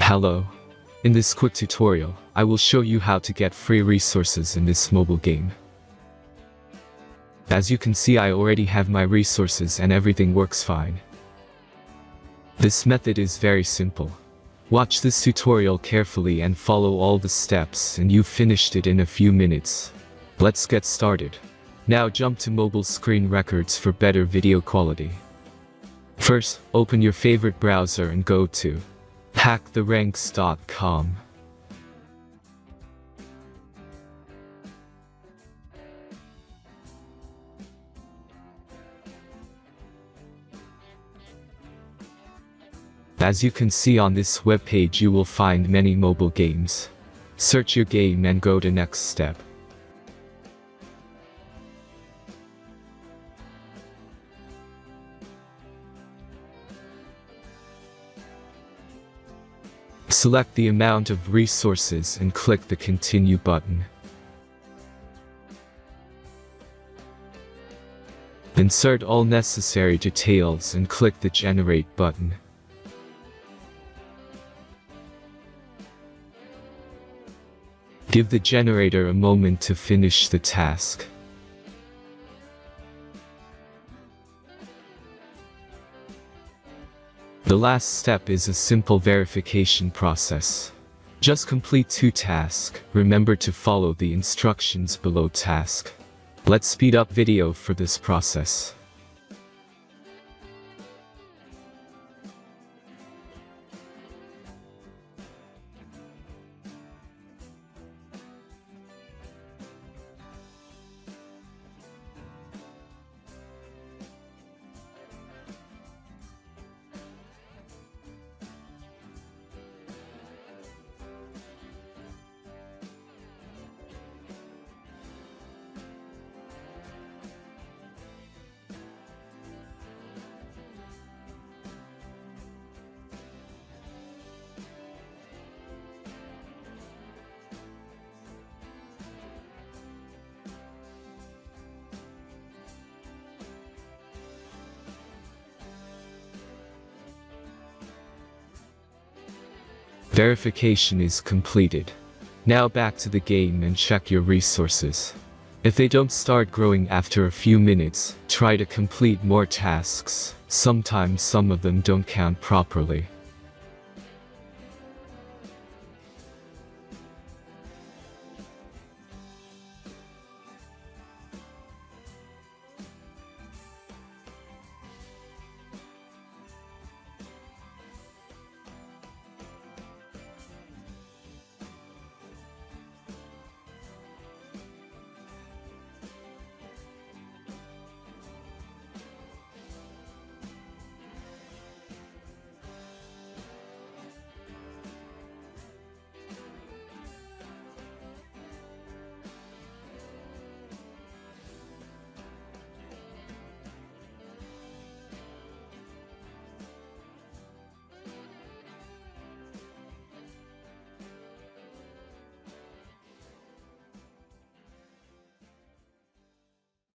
Hello. In this quick tutorial, I will show you how to get free resources in this mobile game. As you can see, I already have my resources and everything works fine. This method is very simple. Watch this tutorial carefully and follow all the steps and you've finished it in a few minutes. Let's get started. Now jump to mobile screen records for better video quality. First, open your favorite browser and go to hacktheranks.com. As you can see on this webpage, you will find many mobile games. Search your game and go to next step. Select the amount of resources and click the Continue button. Insert all necessary details and click the Generate button. Give the generator a moment to finish the task. The last step is a simple verification process. Just complete 2 tasks. Remember to follow the instructions below task. Let's speed up video for this process. Verification is completed. Now back to the game and check your resources. If they don't start growing after a few minutes, try to complete more tasks. Sometimes some of them don't count properly.